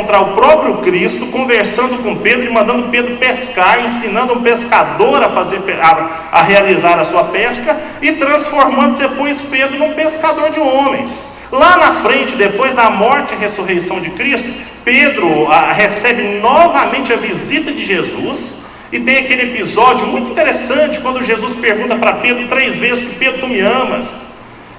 encontrar o próprio Cristo conversando com Pedro e mandando Pedro pescar, ensinando um pescador a realizar a sua pesca e transformando depois Pedro num pescador de homens. Lá na frente, depois da morte e ressurreição de Cristo, Pedro recebe novamente a visita de Jesus. E tem aquele episódio muito interessante, quando Jesus pergunta para Pedro 3 vezes: Pedro, tu me amas?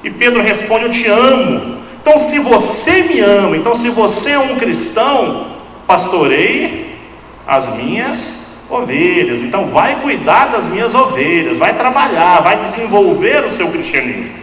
E Pedro responde: eu te amo. Então, se você me ama, então se você é um cristão, pastoreie as minhas ovelhas. Então vai cuidar das minhas ovelhas, vai trabalhar, vai desenvolver o seu cristianismo.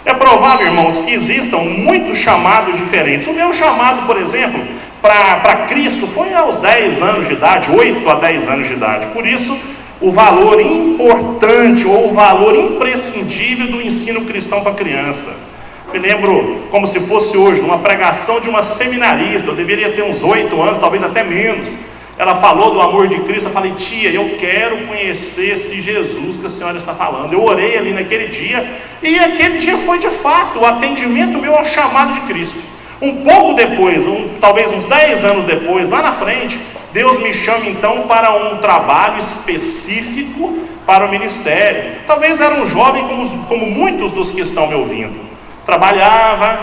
É provável, irmãos, que existam muitos chamados diferentes. O meu chamado, por exemplo, para Cristo foi aos 10 anos de idade, 8 a 10 anos de idade. Por isso, o valor importante ou o valor imprescindível do ensino cristão para criança. Me lembro como se fosse hoje, numa pregação de uma seminarista, eu deveria ter uns 8 anos, talvez até menos. Ela falou do amor de Cristo. Eu falei: tia, eu quero conhecer esse Jesus que a senhora está falando. Eu orei ali naquele dia, e aquele dia foi de fato o atendimento meu ao chamado de Cristo. Um pouco depois, talvez uns 10 anos depois, lá na frente, Deus me chama então para um trabalho específico para o ministério. Talvez era um jovem como muitos dos que estão me ouvindo. Trabalhava,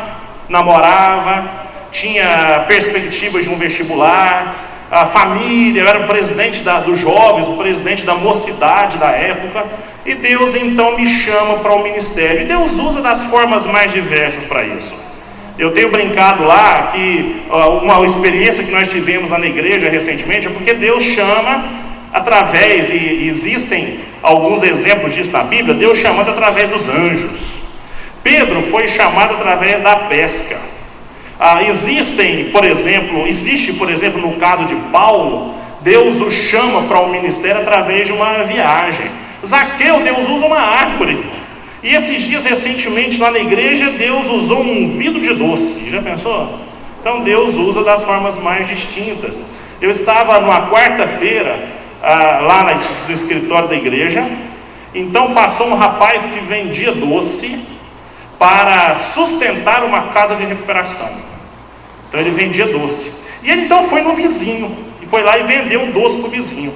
namorava, tinha perspectivas de um vestibular, a família, eu era o presidente dos jovens, o presidente da mocidade da época, e Deus então me chama para o ministério, e Deus usa das formas mais diversas para isso. Eu tenho brincado lá que uma experiência que nós tivemos lá na igreja recentemente é porque Deus chama através, e existem alguns exemplos disso na Bíblia, Deus chamando através dos anjos. Pedro foi chamado através da pesca. Existe, por exemplo, no caso de Paulo, Deus o chama para o ministério através de uma viagem. Zaqueu, Deus usa uma árvore. E esses dias, recentemente, lá na igreja, Deus usou um vidro de doce. Já pensou? Então Deus usa das formas mais distintas. Eu estava numa quarta-feira, lá no escritório da igreja. Então passou um rapaz que vendia doce para sustentar uma casa de recuperação. Então ele vendia doce. E ele então foi no vizinho, e foi lá e vendeu um doce para o vizinho.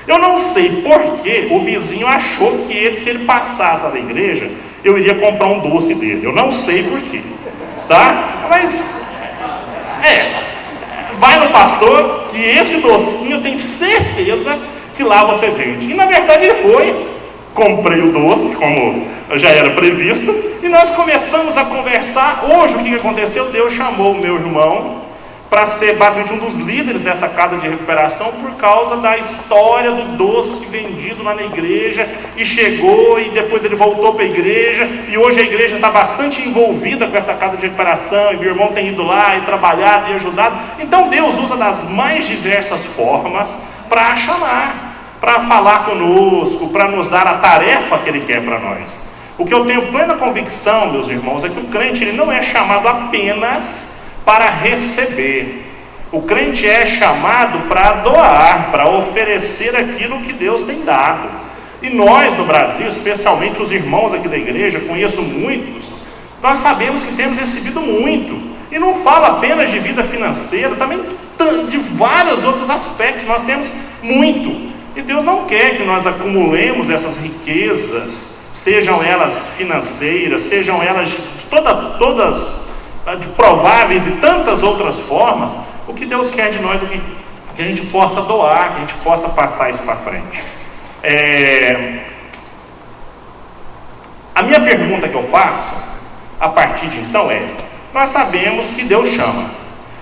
Eu não sei porque o vizinho achou que se ele passasse na igreja, eu iria comprar um doce dele. Eu não sei porquê, tá? Mas, vai no pastor, que esse docinho eu tenho certeza que lá você vende. E na verdade ele foi. Comprei o doce, como já era previsto, e nós começamos a conversar. Hoje, o que aconteceu? Deus chamou o meu irmão para ser basicamente um dos líderes dessa casa de recuperação, por causa da história do doce vendido lá na igreja, e chegou, e depois ele voltou para a igreja, e hoje a igreja está bastante envolvida com essa casa de recuperação, e meu irmão tem ido lá e trabalhado e ajudado. Então Deus usa das mais diversas formas para chamar, para falar conosco, para nos dar a tarefa que Ele quer para nós. O que eu tenho plena convicção, meus irmãos, é que o crente ele não é chamado apenas para receber. O crente é chamado para doar, para oferecer aquilo que Deus tem dado. E nós no Brasil, especialmente os irmãos aqui da igreja, conheço muitos, nós sabemos que temos recebido muito. E não falo apenas de vida financeira, também de vários outros aspectos, nós temos muito. E Deus não quer que nós acumulemos essas riquezas, sejam elas financeiras, sejam elas de todas de prováveis e tantas outras formas. O que Deus quer de nós é que a gente possa doar, que a gente possa passar isso para frente. A minha pergunta que eu faço, a partir de então, nós sabemos que Deus chama,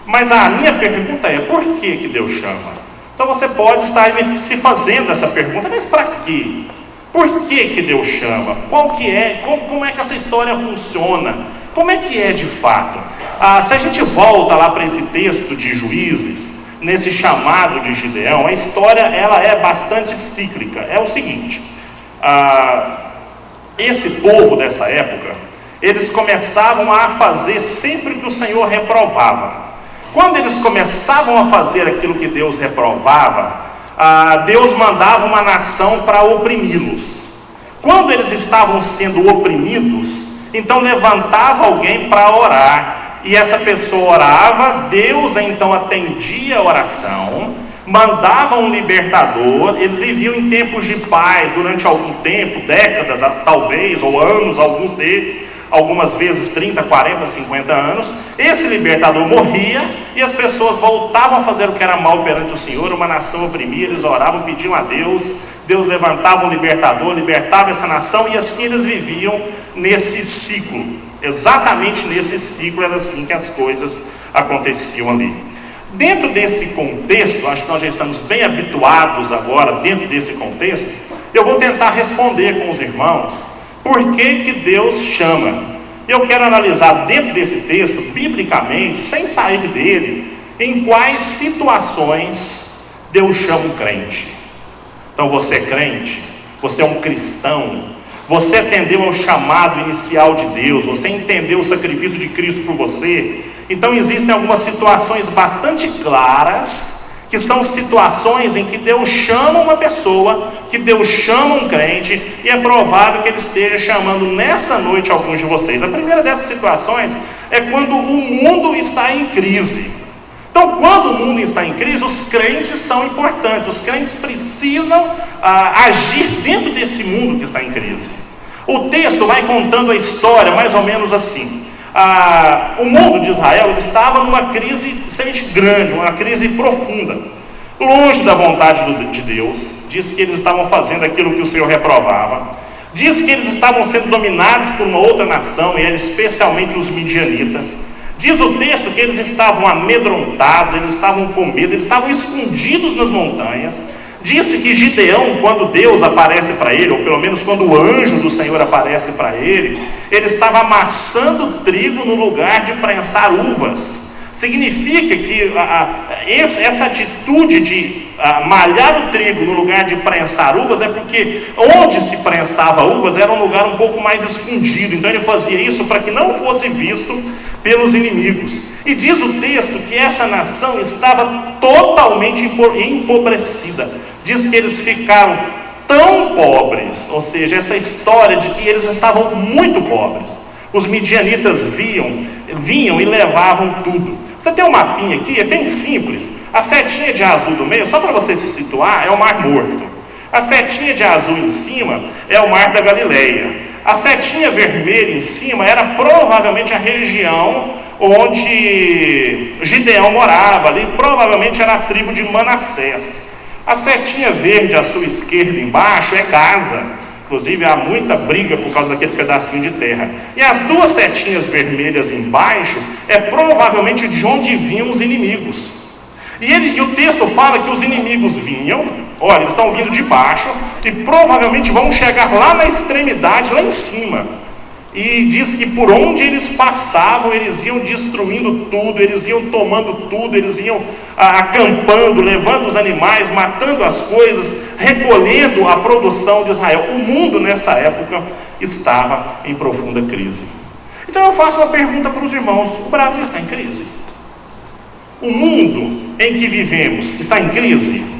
mas a minha pergunta é: por que Deus chama? Então você pode estar se fazendo essa pergunta: mas para quê? Por que Deus chama? Como é que essa história funciona? Como é que é de fato? Se a gente volta lá para esse texto de Juízes, nesse chamado de Gideão, a história ela é bastante cíclica. É o seguinte: esse povo dessa época, eles começavam a fazer sempre que o Senhor reprovava. Quando eles começavam a fazer aquilo que Deus reprovava, Deus mandava uma nação para oprimi-los. Quando eles estavam sendo oprimidos, então levantava alguém para orar, e essa pessoa orava, Deus então atendia a oração, mandava um libertador. Eles viviam em tempos de paz durante algum tempo, décadas talvez, ou anos, alguns deles, algumas vezes 30, 40, 50 anos. Esse libertador morria e as pessoas voltavam a fazer o que era mal perante o Senhor. Uma nação oprimia, eles oravam, pediam a Deus, Deus levantava um libertador, libertava essa nação, e assim eles viviam nesse ciclo. Exatamente nesse ciclo era assim que as coisas aconteciam ali. Dentro desse contexto, acho que nós já estamos bem habituados agora, dentro desse contexto, eu vou tentar responder com os irmãos por que Deus chama. Eu quero analisar dentro desse texto, biblicamente, sem sair dele, em quais situações Deus chama um crente. Então você é crente, você é um cristão, você atendeu ao chamado inicial de Deus, você entendeu o sacrifício de Cristo por você. Então existem algumas situações bastante claras, que são situações em que Deus chama uma pessoa, que Deus chama um crente, e é provável que Ele esteja chamando nessa noite alguns de vocês. A primeira dessas situações é quando o mundo está em crise. Então, quando o mundo está em crise, os crentes são importantes, os crentes precisam agir dentro desse mundo que está em crise. O texto vai contando a história mais ou menos assim. O mundo de Israel estava numa crise extremamente grande, uma crise profunda, longe da vontade de Deus. Diz que eles estavam fazendo aquilo que o Senhor reprovava. Diz que eles estavam sendo dominados por uma outra nação, e era especialmente os midianitas. Diz o texto que eles estavam amedrontados, eles estavam com medo, eles estavam escondidos nas montanhas. Disse que Gideão, quando Deus aparece para ele, ou pelo menos quando o anjo do Senhor aparece para ele, ele estava amassando trigo no lugar de prensar uvas. Significa que essa atitude de malhar o trigo no lugar de prensar uvas é porque onde se prensava uvas era um lugar um pouco mais escondido. Então ele fazia isso para que não fosse visto pelos inimigos. E diz o texto que essa nação estava totalmente empobrecida. Diz que eles ficaram tão pobres, ou seja, essa história de que eles estavam muito pobres. Os midianitas vinham e levavam tudo. Você tem um mapinha aqui, é bem simples. A setinha de azul do meio, só para você se situar, é o Mar Morto. A setinha de azul em cima é o Mar da Galileia. A setinha vermelha em cima era provavelmente a região onde Gideão morava, ali provavelmente era a tribo de Manassés. A setinha verde à sua esquerda embaixo é Gaza. Inclusive há muita briga por causa daquele pedacinho de terra. E as duas setinhas vermelhas embaixo é provavelmente de onde vinham os inimigos. E o texto fala que os inimigos vinham, olha, eles estão vindo de baixo, e provavelmente vão chegar lá na extremidade, lá em cima. E diz que por onde eles passavam, eles iam destruindo tudo, eles iam tomando tudo, eles iam acampando, levando os animais, matando as coisas, recolhendo a produção de Israel. O mundo nessa época estava em profunda crise. Então eu faço uma pergunta para os irmãos: o Brasil está em crise? O mundo em que vivemos está em crise?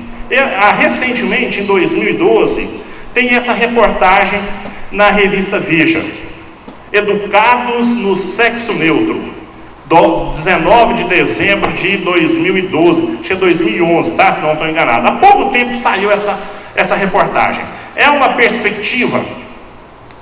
Recentemente, em 2012, tem essa reportagem na revista Veja: Educados no Sexo Neutro, do 19 de dezembro de 2012, acho que é 2011, tá? Se não estou enganado. Há pouco tempo saiu essa reportagem. É uma perspectiva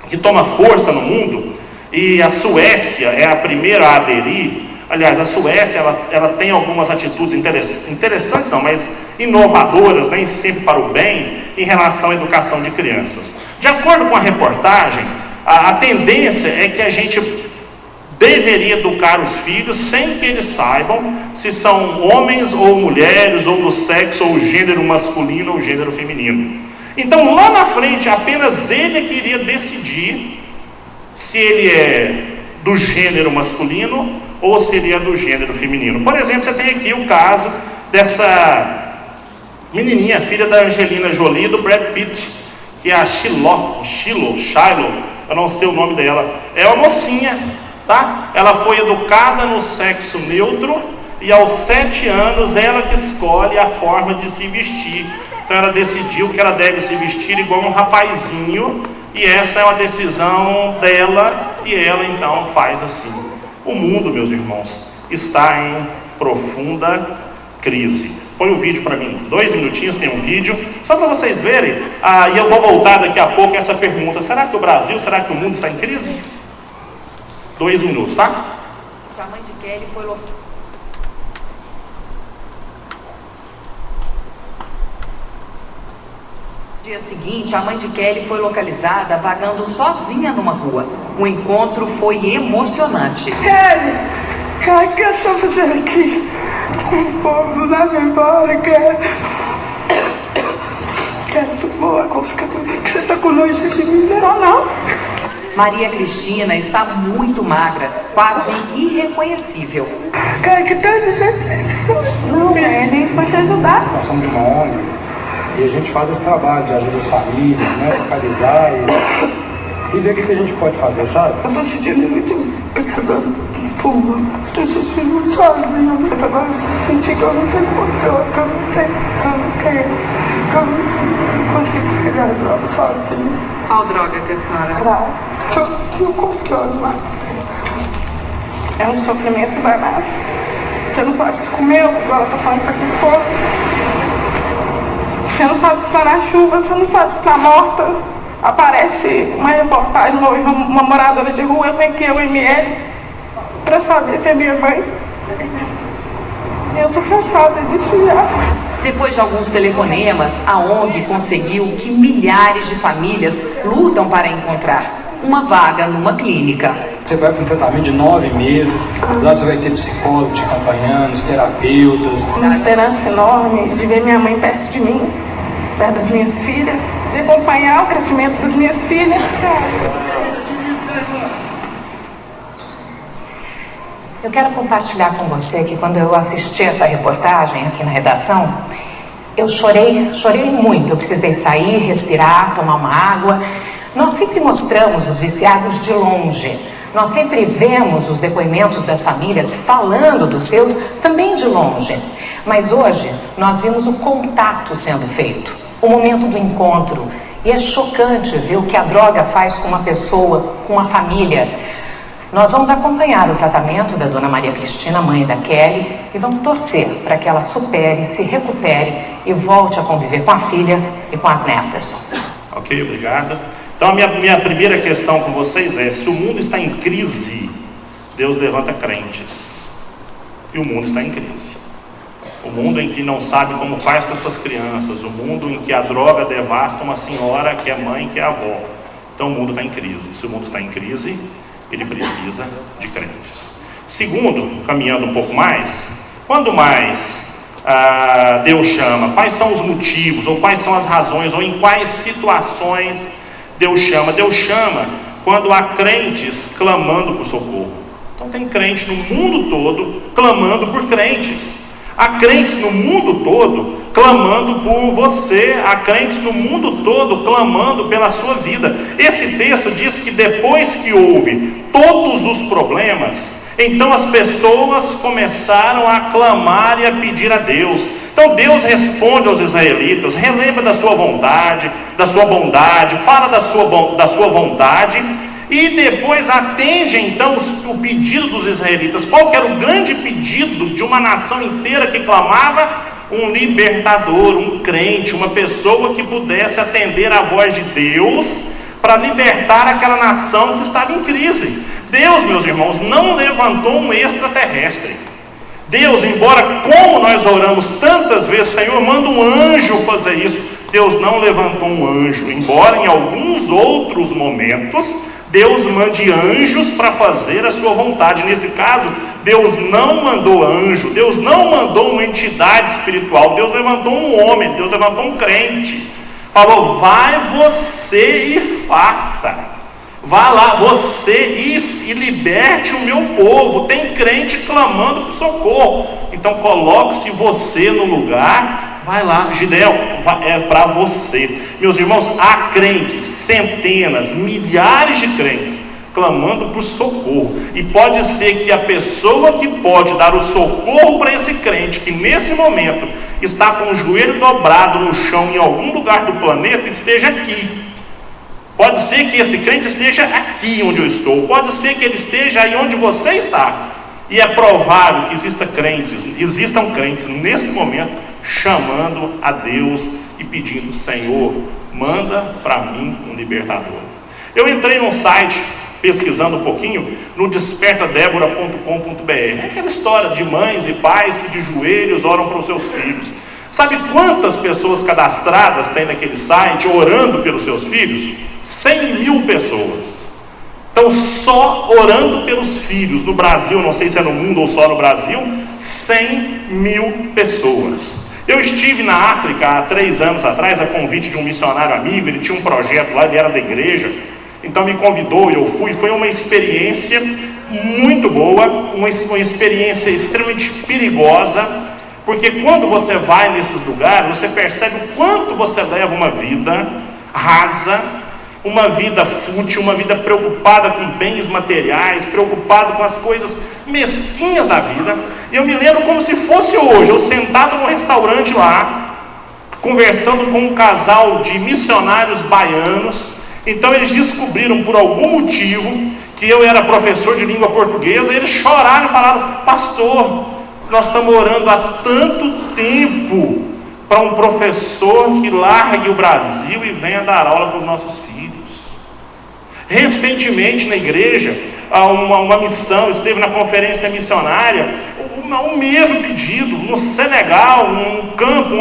que toma força no mundo, e a Suécia é a primeira a aderir. Aliás, a Suécia ela tem algumas atitudes interessantes, não, mas inovadoras, nem sempre para o bem, em relação à educação de crianças. De acordo com a reportagem, a tendência é que a gente deveria educar os filhos sem que eles saibam se são homens ou mulheres, ou do sexo ou gênero masculino ou gênero feminino. Então lá na frente apenas ele é que iria decidir se ele é do gênero masculino ou se ele é do gênero feminino. Por exemplo, você tem aqui o caso dessa menininha, filha da Angelina Jolie e do Brad Pitt, que é a Shiloh, eu não sei o nome dela. É uma mocinha, tá? Ela foi educada no sexo neutro, e aos 7 anos ela que escolhe a forma de se vestir. Então ela decidiu que ela deve se vestir igual um rapazinho, e essa é uma decisão dela, e ela então faz assim. O mundo, meus irmãos, está em profunda crise. Põe o vídeo para mim, 2 minutinhos, tem um vídeo, só para vocês verem, e eu vou voltar daqui a pouco a essa pergunta: será que o Brasil, será que o mundo está em crise? 2 minutos, tá? A mãe de Kelly foi no dia seguinte, a mãe de Kelly foi localizada vagando sozinha numa rua. O encontro foi emocionante. Kelly, cara, o que você está fazendo aqui? Com fome, leva embora, Kelly. Kelly, por favor, que você está com nojo de mim? Não. Maria Cristina está muito magra, quase irreconhecível. Cara, que tanta gente. Não, mãe, a gente pode te ajudar. Nós somos de uma ONG e a gente faz esse trabalho de ajuda às famílias, né? Localizar e ver o que a gente pode fazer, sabe? Eu estou sentindo muito. Estou sentindo muito sozinha. Mas agora eu senti que eu não tenho controle, que eu não consigo se pegar droga sozinha. Qual droga que a senhora... Claro, que eu não tenho controle mais. É um sofrimento danado. Você não sabe se comeu, agora tá falando que tá com fome. Você não sabe se está na chuva, você não sabe se está morta. Aparece uma reportagem, uma moradora de rua, vem aqui o ML para saber se é minha mãe. Eu tô cansada disso já. Depois de alguns telefonemas, a ONG conseguiu que milhares de famílias lutam para encontrar uma vaga numa clínica. Você vai para um tratamento de 9 meses, lá você vai ter psicólogo te acompanhando, os terapeutas. Uma esperança enorme de ver minha mãe perto de mim, perto das minhas filhas, de acompanhar o crescimento das minhas filhas. Eu quero compartilhar com você que quando eu assisti essa reportagem aqui na redação, eu chorei muito. Eu precisei sair, respirar, tomar uma água. Nós sempre mostramos os viciados de longe. Nós sempre vemos os depoimentos das famílias falando dos seus também de longe. Mas hoje nós vimos o contato sendo feito, o momento do encontro. E é chocante ver o que a droga faz com uma pessoa, com uma família. Nós vamos acompanhar o tratamento da dona Maria Cristina, mãe da Kelly, e vamos torcer para que ela supere, se recupere e volte a conviver com a filha e com as netas. Ok, obrigado. Então a minha primeira questão com vocês é: se o mundo está em crise, Deus levanta crentes. E o mundo está em crise. O mundo em que não sabe como faz com as suas crianças, o mundo em que a droga devasta uma senhora que é mãe, que é avó. Então o mundo está em crise. Se o mundo está em crise, ele precisa de crentes. Segundo, caminhando um pouco mais, quando mais Deus chama, quais são os motivos, ou quais são as razões, ou em quais situações Deus chama? Deus chama quando há crentes clamando por socorro. Então tem crente no mundo todo clamando por crentes. Há crentes no mundo todo clamando por você. Há crentes no mundo todo clamando pela sua vida. Esse texto diz que depois que houve todos os problemas, então as pessoas começaram a clamar e a pedir a Deus. Então Deus responde aos israelitas, relembra da sua vontade, da sua bondade, fala da sua vontade, e depois atende então o pedido dos israelitas. Qual que era o grande pedido de uma nação inteira que clamava? Um libertador, um crente, uma pessoa que pudesse atender a voz de Deus para libertar aquela nação que estava em crise. Deus, meus irmãos, não levantou um extraterrestre. Deus, embora como nós oramos tantas vezes, Senhor, manda um anjo fazer isso, Deus não levantou um anjo, embora em alguns outros momentos Deus mande anjos para fazer a sua vontade. Nesse caso, Deus não mandou anjo, Deus não mandou uma entidade espiritual, Deus levantou um homem, Deus levantou um crente, falou: vai você e faça, vá lá você e liberte o meu povo. Tem crente clamando por socorro, então coloque-se você no lugar, vai lá, Gideão, é para você. Meus irmãos, há crentes, centenas, milhares de crentes clamando por socorro, e pode ser que a pessoa que pode dar o socorro para esse crente, que nesse momento está com o joelho dobrado no chão em algum lugar do planeta, esteja aqui. Pode ser que esse crente esteja aqui onde eu estou, pode ser que ele esteja aí onde você está. E é provável que existam crentes nesse momento chamando a Deus e pedindo: Senhor, manda para mim um libertador. Eu entrei num site pesquisando um pouquinho no despertadebora.com.br. É aquela história de mães e pais que de joelhos oram para os seus filhos. Sabe quantas pessoas cadastradas tem naquele site orando pelos seus filhos? 100.000 pessoas. Então, só orando pelos filhos no Brasil, não sei se é no mundo ou só no Brasil, 100.000 pessoas. Eu estive na África há 3 anos atrás, a convite de um missionário amigo. Ele tinha um projeto lá, ele era da igreja, então me convidou e eu fui. Foi uma experiência muito boa, uma experiência extremamente perigosa, porque quando você vai nesses lugares, você percebe o quanto você leva uma vida rasa, uma vida fútil, uma vida preocupada com bens materiais, preocupada com as coisas mesquinhas da vida. Eu me lembro como se fosse hoje, eu sentado num restaurante lá, conversando com um casal de missionários baianos. Então eles descobriram por algum motivo que eu era professor de língua portuguesa. Eles choraram e falaram: pastor, nós estamos orando há tanto tempo para um professor que largue o Brasil e venha dar aula para os nossos filhos. Recentemente na igreja, uma missão esteve na conferência missionária, o mesmo pedido, no Senegal, um campo,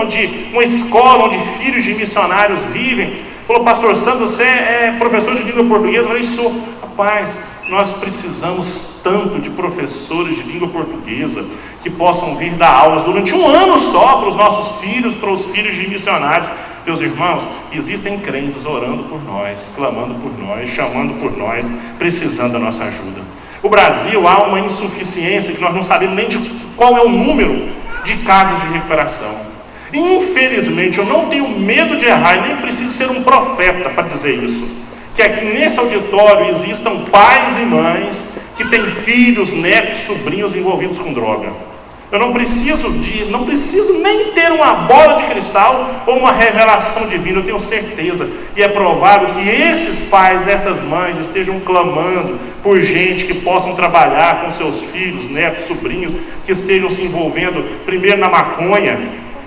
uma escola onde filhos de missionários vivem. Falou: pastor Sandro, você é professor de língua portuguesa? Eu falei: sou. Rapaz, nós precisamos tanto de professores de língua portuguesa que possam vir dar aulas durante 1 ano só para os nossos filhos, para os filhos de missionários. Meus irmãos, existem crentes orando por nós, clamando por nós, chamando por nós, precisando da nossa ajuda. O Brasil, há uma insuficiência que nós não sabemos nem de qual é o número de casas de recuperação. Infelizmente, eu não tenho medo de errar, e nem preciso ser um profeta para dizer isso, que aqui nesse auditório existam pais e mães que têm filhos, netos, sobrinhos envolvidos com droga. Eu não preciso nem ter uma bola de cristal ou uma revelação divina, eu tenho certeza, e é provável que esses pais, essas mães estejam clamando por gente que possam trabalhar com seus filhos, netos, sobrinhos, que estejam se envolvendo primeiro na maconha,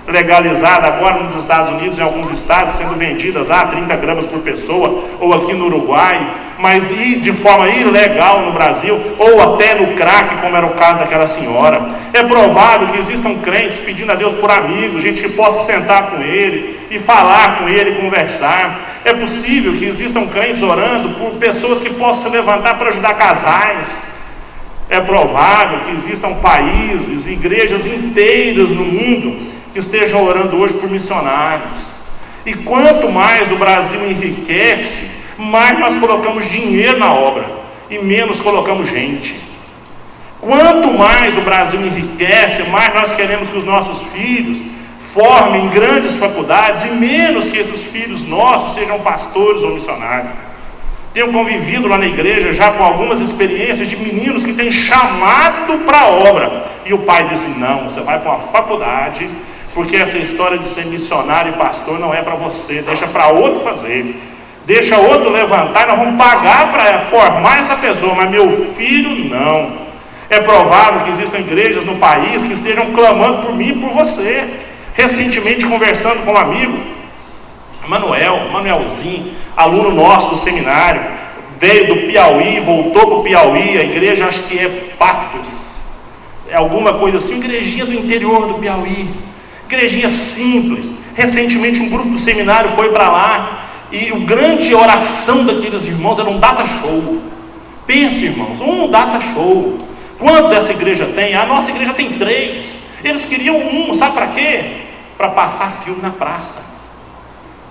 legalizada agora nos Estados Unidos, em alguns estados, sendo vendidas lá 30 gramas por pessoa, ou aqui no Uruguai, mas de forma ilegal no Brasil, ou até no crack, como era o caso daquela senhora. É provável que existam crentes pedindo a Deus por amigos, gente que possa sentar com ele e falar com ele, conversar. É possível que existam crentes orando por pessoas que possam se levantar para ajudar casais. É provável que existam países, igrejas inteiras no mundo que estejam orando hoje por missionários. E quanto mais o Brasil enriquece, mais nós colocamos dinheiro na obra e menos colocamos gente. Quanto mais o Brasil enriquece, mais nós queremos que os nossos filhos formem grandes faculdades e menos que esses filhos nossos sejam pastores ou missionários. Tenho convivido lá na igreja já com algumas experiências de meninos que têm chamado para a obra, e o pai disse: não, você vai para uma faculdade, porque essa história de ser missionário e pastor não é para você, deixa para outro fazer, deixa outro levantar, nós vamos pagar para formar essa pessoa, mas meu filho não. É provável que existam igrejas no país que estejam clamando por mim e por você. Recentemente, conversando com um amigo, Manuelzinho, aluno nosso do seminário, veio do Piauí, voltou para o Piauí, a igreja acho que é Pactos, é alguma coisa assim, igrejinha do interior do Piauí, igrejinha simples. Recentemente um grupo do seminário foi para lá, e a grande oração daqueles irmãos era um data show. Pense, irmãos, um data show. Quantos essa igreja tem? A nossa igreja tem 3. Eles queriam um, sabe para quê? Para passar filme na praça,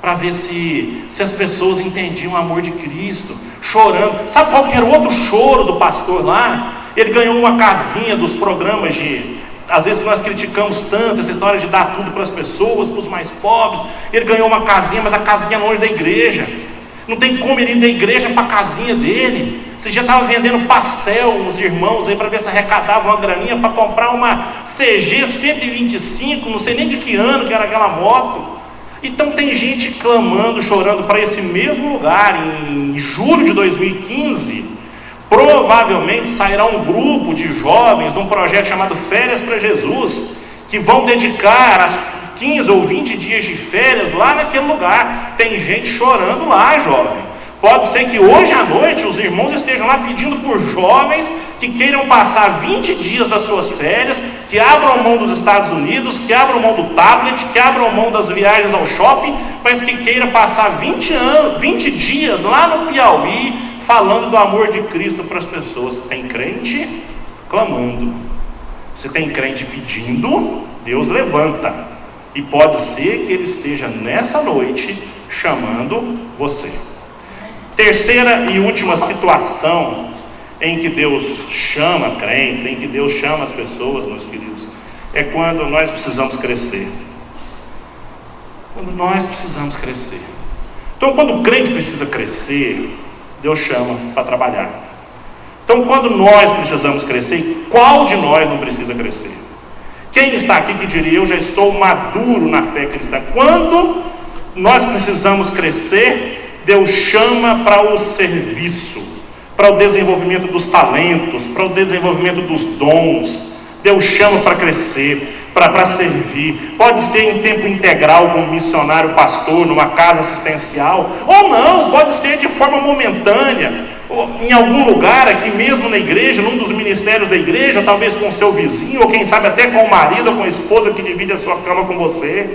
para ver se as pessoas entendiam o amor de Cristo, chorando. Sabe qual que era o outro choro do pastor lá? Ele ganhou uma casinha dos programas às vezes nós criticamos tanto essa história de dar tudo para as pessoas, para os mais pobres. Ele ganhou uma casinha, mas a casinha é longe da igreja. Não tem como ele ir da igreja para a casinha dele. Você já estava vendendo pastel, os irmãos aí, para ver se arrecadava uma graninha para comprar uma CG 125, não sei nem de que ano que era aquela moto. Então tem gente clamando, chorando para esse mesmo lugar. Em julho de 2015, provavelmente sairá um grupo de jovens de um projeto chamado Férias para Jesus, que vão dedicar as 15 ou 20 dias de férias lá naquele lugar. Tem gente chorando lá, jovem. Pode ser que hoje à noite os irmãos estejam lá pedindo por jovens que queiram passar 20 dias das suas férias, que abram mão dos Estados Unidos, que abram mão do tablet, que abram mão das viagens ao shopping, mas que queiram passar 20 dias lá no Piauí, falando do amor de Cristo para as pessoas. Tem crente clamando. Se tem crente pedindo, Deus levanta. E pode ser que Ele esteja nessa noite chamando você. Terceira e última situação em que Deus chama crentes, em que Deus chama as pessoas, meus queridos, é quando nós precisamos crescer. Quando nós precisamos crescer. Então, quando o crente precisa crescer, Deus chama para trabalhar. Então, quando nós precisamos crescer, qual de nós não precisa crescer? Quem está aqui que diria, eu já estou maduro na fé cristã? Quando nós precisamos crescer, Deus chama para o serviço, para o desenvolvimento dos talentos, para o desenvolvimento dos dons. Deus chama para crescer, para servir. Pode ser em tempo integral, como missionário, pastor, numa casa assistencial, ou não, pode ser de forma momentânea, em algum lugar aqui mesmo na igreja, num dos ministérios da igreja, talvez com o seu vizinho, ou quem sabe até com o marido ou com a esposa que divide a sua cama com você.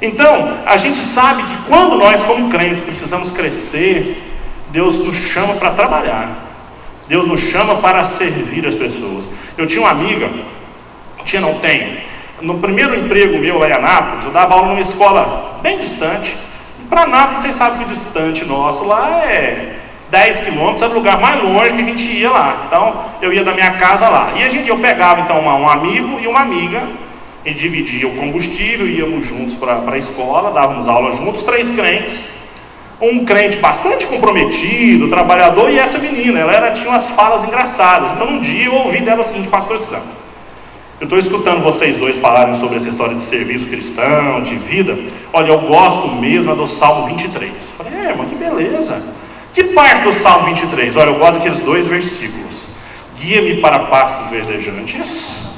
Então, a gente sabe que quando nós como crentes precisamos crescer, Deus nos chama para trabalhar, Deus nos chama para servir as pessoas. Eu tinha uma amiga, não tenho, no primeiro emprego meu lá em Anápolis, eu dava aula numa escola bem distante. Para Anápolis, vocês sabem que o distante nosso lá é 10 quilômetros, era o lugar mais longe que a gente ia lá. Então, eu ia da minha casa lá, e eu pegava então um amigo e uma amiga, e dividia o combustível, íamos juntos para a escola, dávamos aula juntos, 3 crentes, um crente bastante comprometido, trabalhador, e essa menina, ela tinha umas falas engraçadas. Então um dia eu ouvi dela o seguinte: pastor Sandro, eu estou escutando vocês dois falarem sobre essa história de serviço cristão, de vida, olha, eu gosto mesmo do Salmo 23. Eu falei, irmã, que beleza, que parte do Salmo 23? Olha, eu gosto daqueles 2 versículos: guia-me para pastos verdejantes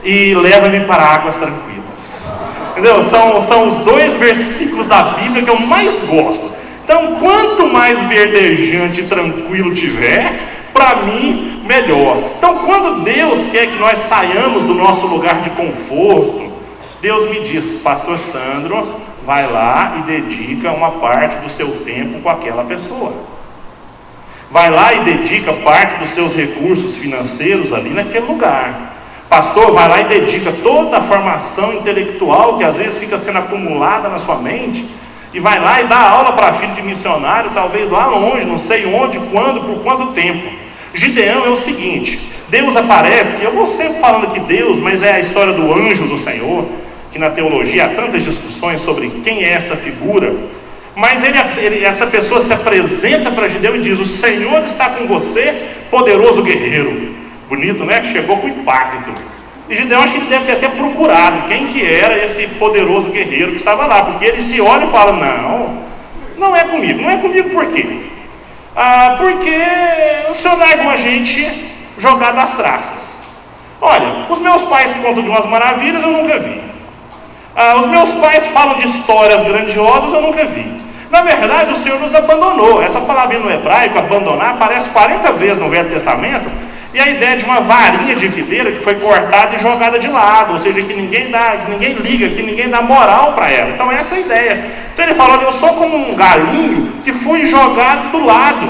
e leva-me para águas tranquilas. Entendeu? São os 2 versículos da Bíblia que eu mais gosto. Então, quanto mais verdejante e tranquilo tiver, para mim, melhor. Então, quando Deus quer que nós saiamos do nosso lugar de conforto, Deus me diz, pastor Sandro, vai lá e dedica uma parte do seu tempo com aquela pessoa. Vai lá e dedica parte dos seus recursos financeiros ali naquele lugar. Pastor, vai lá e dedica toda a formação intelectual que às vezes fica sendo acumulada na sua mente, e vai lá e dá aula para filho de missionário, talvez lá longe, não sei onde, quando, por quanto tempo. Gideão é o seguinte: Deus aparece, eu vou sempre falando aqui Deus, mas é a história do anjo do Senhor, que na teologia há tantas discussões sobre quem é essa figura, mas essa pessoa se apresenta para Gideão e diz: o Senhor está com você, poderoso guerreiro. Bonito, né? Chegou com impacto. E Gideão, acho que ele deve ter até procurado quem que era esse poderoso guerreiro que estava lá, porque ele se olha e fala: não é comigo. Não é comigo por quê? Porque o Senhor largou a gente jogado às traças. Olha, os meus pais contam de umas maravilhas, eu nunca vi. Os meus pais falam de histórias grandiosas, eu nunca vi. Na verdade, o Senhor nos abandonou. Essa palavra no hebraico, abandonar, aparece 40 vezes no Velho Testamento. E a ideia de uma varinha de videira que foi cortada e jogada de lado, ou seja, que ninguém liga, que ninguém dá moral para ela. Então essa é a ideia. Então ele fala: olha, eu sou como um galinho que fui jogado do lado.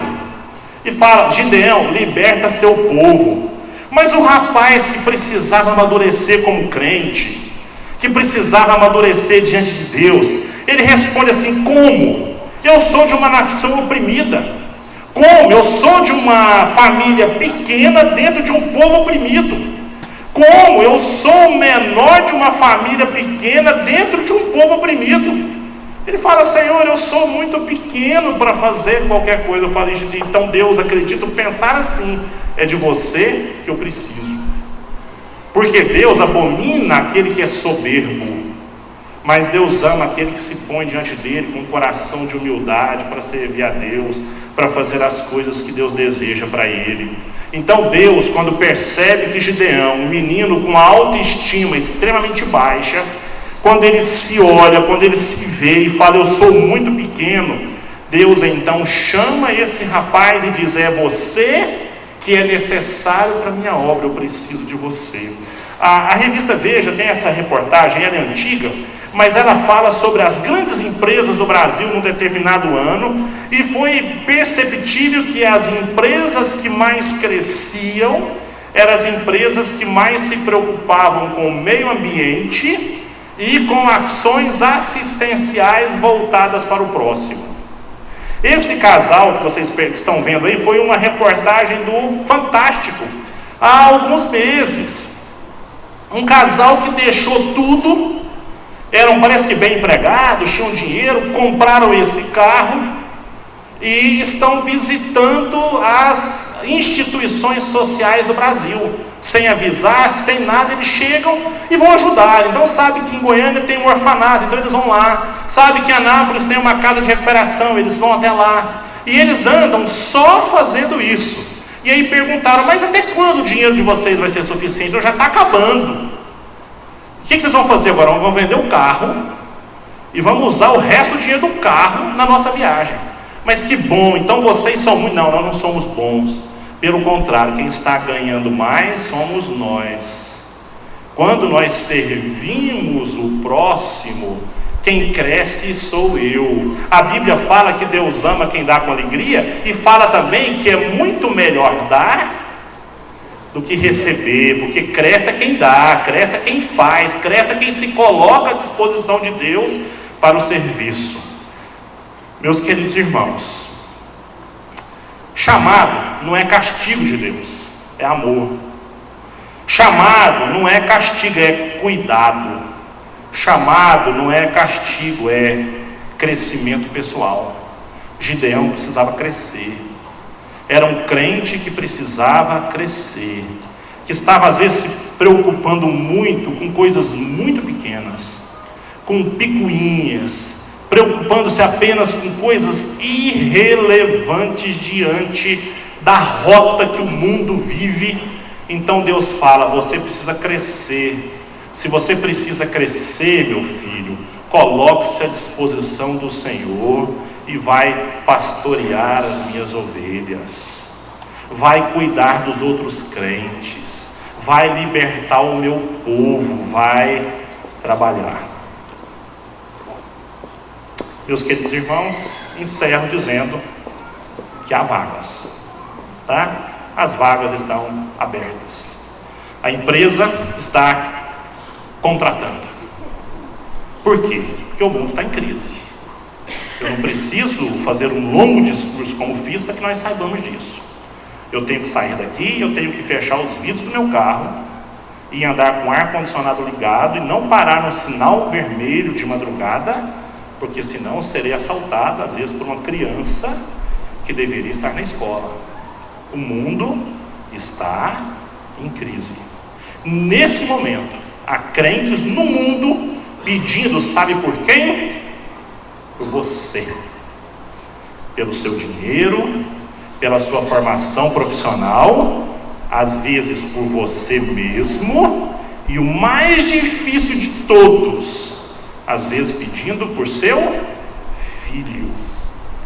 E fala: Gideão, liberta seu povo. Mas o rapaz que precisava amadurecer como crente, que precisava amadurecer diante de Deus, ele responde assim: como? Eu sou de uma nação oprimida. Como? Eu sou de uma família pequena dentro de um povo oprimido. Como? Eu sou o menor de uma família pequena dentro de um povo oprimido. Ele fala: Senhor, eu sou muito pequeno para fazer qualquer coisa. Eu falei: então Deus, acredito, pensar assim, é de você que eu preciso. Porque Deus abomina aquele que é soberbo, Mas Deus ama aquele que se põe diante dele com um coração de humildade para servir a Deus, para fazer as coisas que Deus deseja para ele. Então Deus, quando percebe que Gideão, um menino com uma autoestima extremamente baixa, quando ele se olha, quando ele se vê e fala, eu sou muito pequeno, Deus então chama esse rapaz e diz, é você que é necessário para a minha obra, eu preciso de você. A revista Veja tem essa reportagem, ela é antiga, mas ela fala sobre as grandes empresas do Brasil num determinado ano, e foi perceptível que as empresas que mais cresciam eram as empresas que mais se preocupavam com o meio ambiente e com ações assistenciais voltadas para o próximo. Esse casal que vocês estão vendo aí foi uma reportagem do Fantástico há alguns meses. Um casal que deixou tudo, eram parece que bem empregados, tinham dinheiro, compraram esse carro e estão visitando as instituições sociais do Brasil, sem avisar, sem nada. Eles chegam e vão ajudar. Então sabe que em Goiânia tem um orfanato, então eles vão lá. Sabe que em Anápolis tem uma casa de recuperação, eles vão até lá. E eles andam só fazendo isso. E aí perguntaram, mas até quando o dinheiro de vocês vai ser suficiente? Já está acabando. O que vocês vão fazer agora? Vão vender o carro e vamos usar o resto do dinheiro do carro na nossa viagem. Mas que bom, então vocês são muito... Não, nós não somos bons. Pelo contrário, quem está ganhando mais somos nós. Quando nós servimos o próximo, quem cresce sou eu. A Bíblia fala que Deus ama quem dá com alegria, e fala também que é muito melhor dar do que receber, porque cresce é quem dá, cresce é quem faz, cresce é quem se coloca à disposição de Deus para o serviço. Meus queridos irmãos, chamado não é castigo de Deus, é amor. Chamado não é castigo, é cuidado. Chamado não é castigo, é crescimento pessoal. Gideão precisava crescer. Era um crente que precisava crescer, que estava às vezes se preocupando muito com coisas muito pequenas, com picuinhas, preocupando-se apenas com coisas irrelevantes diante da rota que o mundo vive. Então Deus fala, você precisa crescer. Se você precisa crescer, meu filho, coloque-se à disposição do Senhor e vai pastorear as minhas ovelhas, vai cuidar dos outros crentes, vai libertar o meu povo, vai trabalhar. Meus queridos irmãos, encerro dizendo que há vagas, tá? As vagas estão abertas. A empresa está contratando. Por quê? Porque o mundo está em crise. Eu não preciso fazer um longo discurso como fiz para que nós saibamos disso. Eu tenho que sair daqui, eu tenho que fechar os vidros do meu carro e andar com o ar-condicionado ligado e não parar no sinal vermelho de madrugada, porque senão eu serei assaltado, às vezes, por uma criança que deveria estar na escola. O mundo está em crise. Nesse momento, há crentes no mundo pedindo, sabe por quem? Por você. Pelo seu dinheiro, pela sua formação profissional, às vezes por você mesmo, e o mais difícil de todos, às vezes pedindo por seu filho,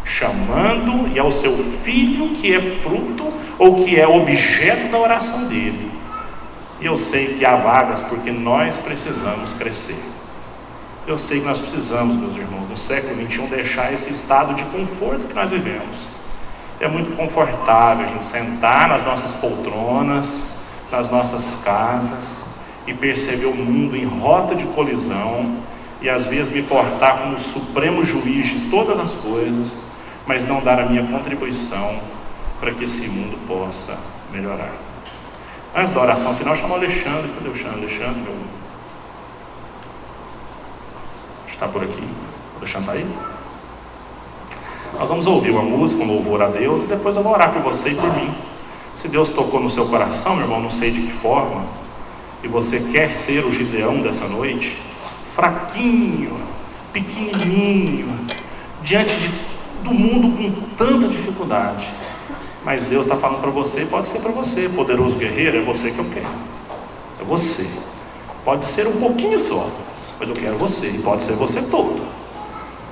chamando, e é o seu filho que é fruto ou que é objeto da oração dele. E eu sei que há vagas porque nós precisamos crescer. Eu sei que nós precisamos, meus irmãos, no século XXI, deixar esse estado de conforto que nós vivemos. É muito confortável a gente sentar nas nossas poltronas, nas nossas casas, e perceber o mundo em rota de colisão, e às vezes me portar como o supremo juiz de todas as coisas, mas não dar a minha contribuição para que esse mundo possa melhorar. Antes da oração final, chama o Alexandre. Cadê o Alexandre? Está por aqui. O Alexandre está aí? Nós vamos ouvir uma música, um louvor a Deus, e depois eu vou orar por você e por mim. Se Deus tocou no seu coração, meu irmão, não sei de que forma, e você quer ser o Gideão dessa noite, fraquinho, pequenininho, diante do mundo com tanta dificuldade. Mas Deus está falando para você, pode ser para você, poderoso guerreiro, é você que eu quero. É você. Pode ser um pouquinho só, mas eu quero você, e pode ser você todo.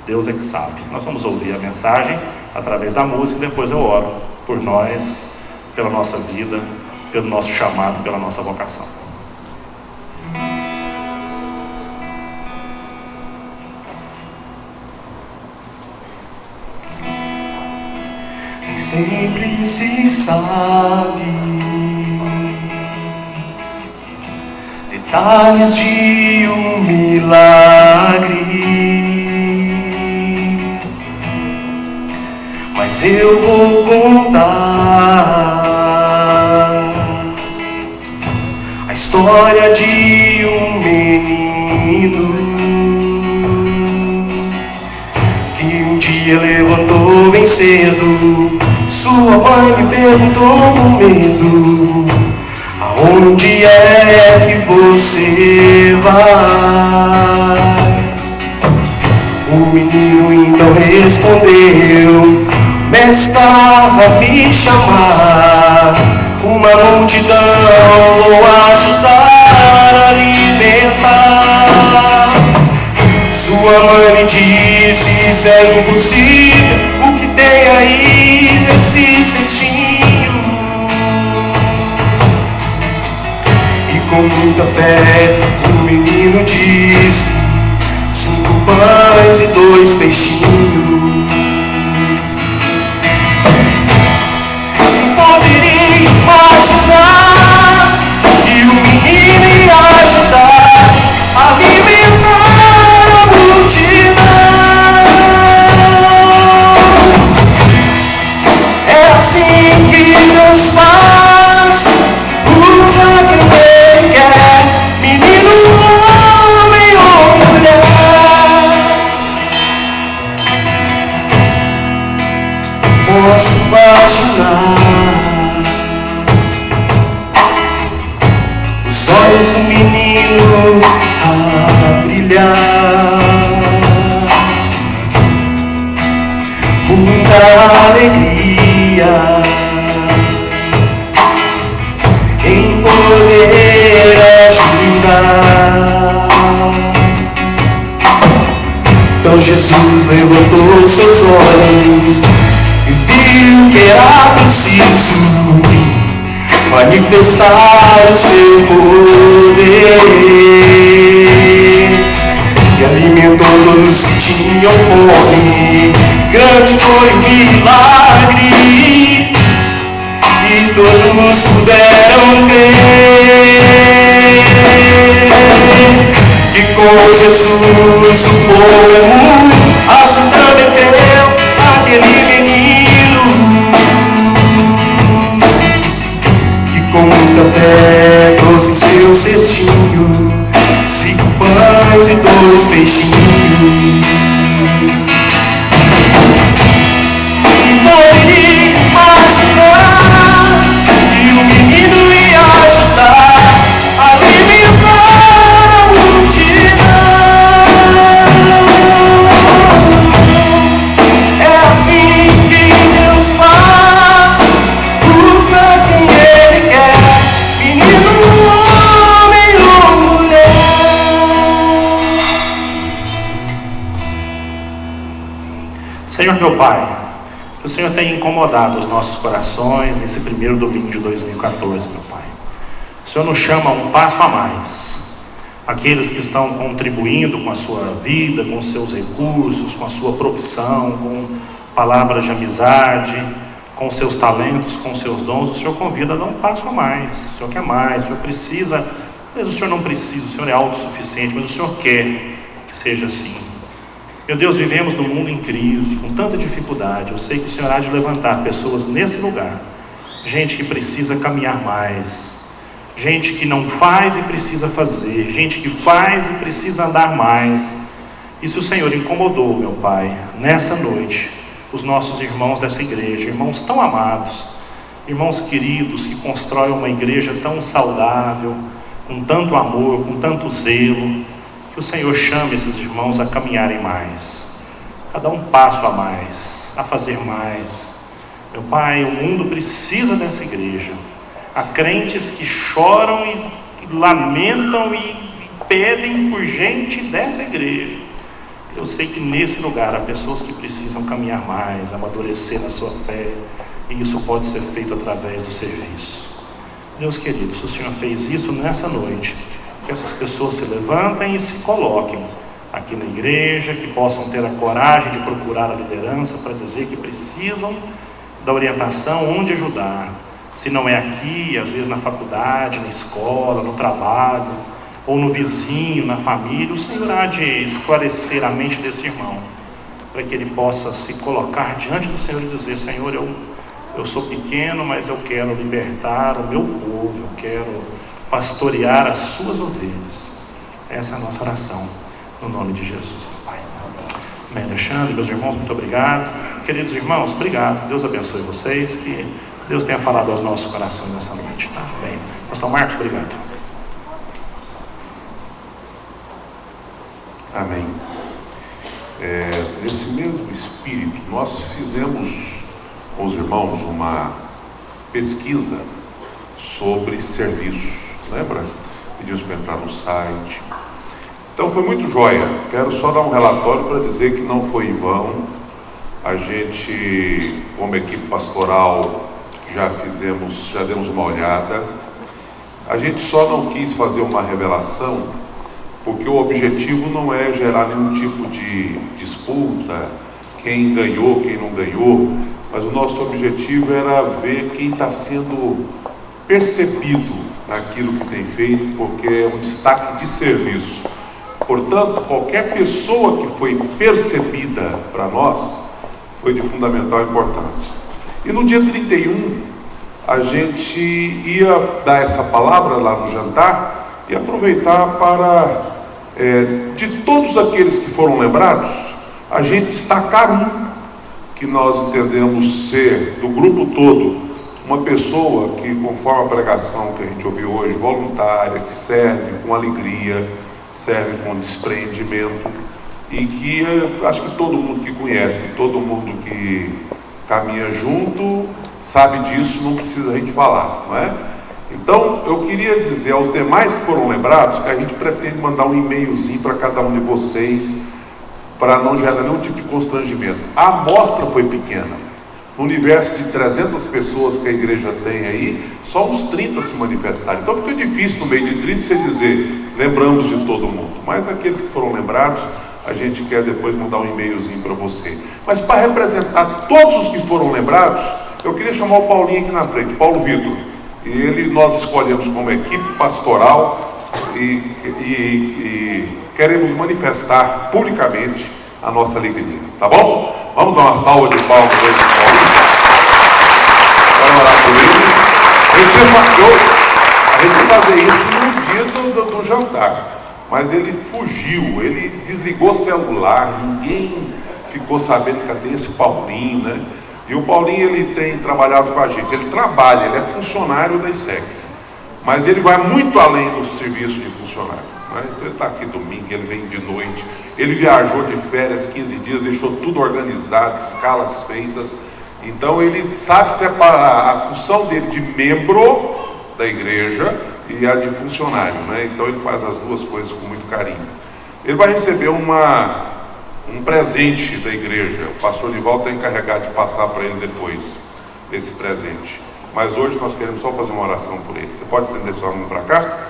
Deus é que sabe. Nós vamos ouvir a mensagem através da música, e depois eu oro por nós, pela nossa vida, pelo nosso chamado, pela nossa vocação. Nem sempre se sabe detalhes de um milagre, mas eu vou contar a história de um menino que um dia levantou bem cedo. Sua mãe me perguntou com medo: aonde é que você vai? O menino então respondeu: mestre, estava a me chamar, uma multidão vou ajudar a alimentar. Sua mãe me disse: isso é impossível, o que tem aí nesse cestinho? E com muita fé o menino disse: 5 pães e 2 peixinhos. Poderia imaginar que o menino ia ajudar a alimentar a multidão. É assim que Deus faz, usa quem Ele quer, menino, homem ou mulher. Posso imaginar os olhos do menino a brilhar, muita alegria em poder ajudar. Então Jesus levantou seus olhos e viu que era preciso manifestar o seu poder, e alimentou todos que tinham fome. Grande foi o milagre e todos puderam crer que com Jesus o povo assim prometeu aquele menino que com muita fé trouxe seu cestinho, 5 pães e 2 peixinhos. E poderia imaginar que o menino ia ajudar a alimentar a multidão. É assim que Deus faz, usa quem Ele quer, menino, homem ou mulher. Senhor meu Pai, que o Senhor tenha incomodado os nossos corações nesse primeiro domingo de 2014, meu Pai. O Senhor nos chama a um passo a mais. Aqueles que estão contribuindo com a sua vida, com os seus recursos, com a sua profissão, com palavras de amizade, com seus talentos, com seus dons, o Senhor convida a dar um passo a mais. O Senhor quer mais, o Senhor precisa, mas o Senhor não precisa, o Senhor é autossuficiente, mas o Senhor quer que seja assim. Meu Deus, vivemos num mundo em crise, com tanta dificuldade. Eu sei que o Senhor há de levantar pessoas nesse lugar, gente que precisa caminhar mais, gente que não faz e precisa fazer, gente que faz e precisa andar mais. E se o Senhor incomodou, meu Pai, nessa noite, os nossos irmãos dessa igreja, irmãos tão amados, irmãos queridos, que constroem uma igreja tão saudável, com tanto amor, com tanto zelo, Que o Senhor chame esses irmãos a caminharem mais, a dar um passo a mais, a fazer mais. Meu Pai, o mundo precisa dessa igreja. Há crentes que choram e lamentam e pedem por gente dessa igreja. Eu sei que nesse lugar há pessoas que precisam caminhar mais, amadurecer na sua fé, e isso pode ser feito através do serviço. Deus querido, se o Senhor fez isso nessa noite, que essas pessoas se levantem e se coloquem aqui na igreja, que possam ter a coragem de procurar a liderança para dizer que precisam da orientação, onde ajudar. Se não é aqui, às vezes na faculdade, na escola, no trabalho, ou no vizinho, na família, o Senhor há de esclarecer a mente desse irmão, para que ele possa se colocar diante do Senhor e dizer: Senhor, eu sou pequeno, mas eu quero libertar o meu povo, eu quero pastorear as suas ovelhas. Essa é a nossa oração, no nome de Jesus, Pai. Amém. Alexandre, meus irmãos, muito obrigado. Queridos irmãos, obrigado. Deus abençoe vocês, que Deus tenha falado aos nossos corações nessa noite. Tá? Bem. Pastor Marcos, obrigado. Amém. Nesse mesmo espírito, nós fizemos com os irmãos uma pesquisa sobre serviço. Lembra? Pedimos para entrar no site. Então foi muito joia. Quero só dar um relatório para dizer que não foi em vão. A gente, como equipe pastoral, já demos uma olhada. A gente só não quis fazer uma revelação porque o objetivo não é gerar nenhum tipo de disputa, quem ganhou, quem não ganhou, mas o nosso objetivo era ver quem está sendo percebido naquilo que tem feito, porque é um destaque de serviço. Portanto, qualquer pessoa que foi percebida para nós foi de fundamental importância. E no dia 31, a gente ia dar essa palavra lá no jantar e aproveitar para, de todos aqueles que foram lembrados, a gente destacar um que nós entendemos ser, do grupo todo, uma pessoa que, conforme a pregação que a gente ouviu hoje, voluntária, que serve com alegria, serve com desprendimento, e que acho que todo mundo que conhece, todo mundo que caminha junto, sabe disso, não precisa a gente falar, não é? Então, eu queria dizer aos demais que foram lembrados que a gente pretende mandar um e-mailzinho para cada um de vocês, para não gerar nenhum tipo de constrangimento. A amostra foi pequena. No universo de 300 pessoas que a igreja tem aí, só uns 30 se manifestaram. Então fica difícil no meio de 30 você dizer, lembramos de todo mundo. Mas aqueles que foram lembrados, a gente quer depois mandar um e-mailzinho para você. Mas para representar todos os que foram lembrados, eu queria chamar o Paulinho aqui na frente, Paulo Vitor. E nós escolhemos como equipe pastoral e queremos manifestar publicamente a nossa alegria, tá bom? Vamos dar uma salva de palmas para ele, Paulinho. Vamos orar por ele. A gente ia fazer isso no dia do jantar, mas ele fugiu, ele desligou o celular, ninguém ficou sabendo cadê esse Paulinho, né? E o Paulinho, ele tem trabalhado com a gente, ele trabalha, ele é funcionário da ISEC, mas ele vai muito além do serviço de funcionário, né? Então ele está aqui domingo, ele vem de noite, ele viajou de férias 15 dias, deixou tudo organizado, escalas feitas, então ele sabe separar a função dele de membro da igreja e a de funcionário, né? Então ele faz as duas coisas com muito carinho. Ele vai receber um presente da igreja. O pastor Nivaldo está encarregado de passar para ele depois esse presente, mas hoje nós queremos só fazer uma oração por ele. Você pode estender sua mão para cá?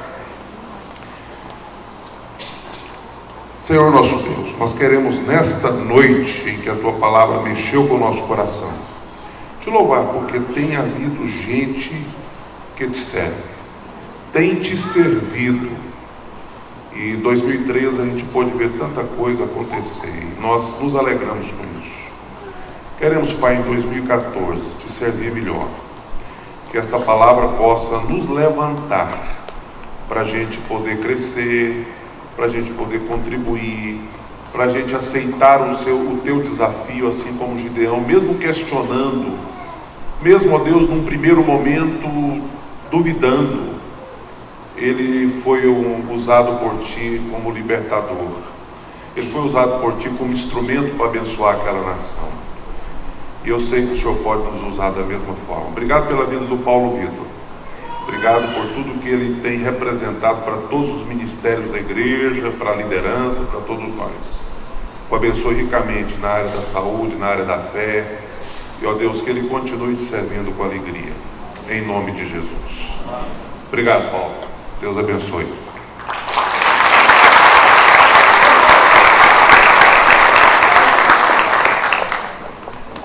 Senhor nosso Deus, nós queremos nesta noite em que a tua palavra mexeu com o nosso coração te louvar, porque tem havido gente que te serve, tem te servido. E em 2013 a gente pôde ver tanta coisa acontecer e nós nos alegramos com isso. Queremos, Pai, em 2014 te servir melhor, que esta palavra possa nos levantar para a gente poder crescer, para a gente poder contribuir, para a gente aceitar o teu desafio, assim como Gideão, mesmo questionando, mesmo, ó Deus, num primeiro momento duvidando, ele foi usado por Ti como libertador. Ele foi usado por Ti como instrumento para abençoar aquela nação. E eu sei que o Senhor pode nos usar da mesma forma. Obrigado pela vida do Paulo Vitor. Obrigado por tudo que ele tem representado para todos os ministérios da igreja, para a liderança, para todos nós. O abençoe ricamente na área da saúde, na área da fé. E, ó Deus, que ele continue te servindo com alegria. Em nome de Jesus. Obrigado, Paulo. Deus abençoe.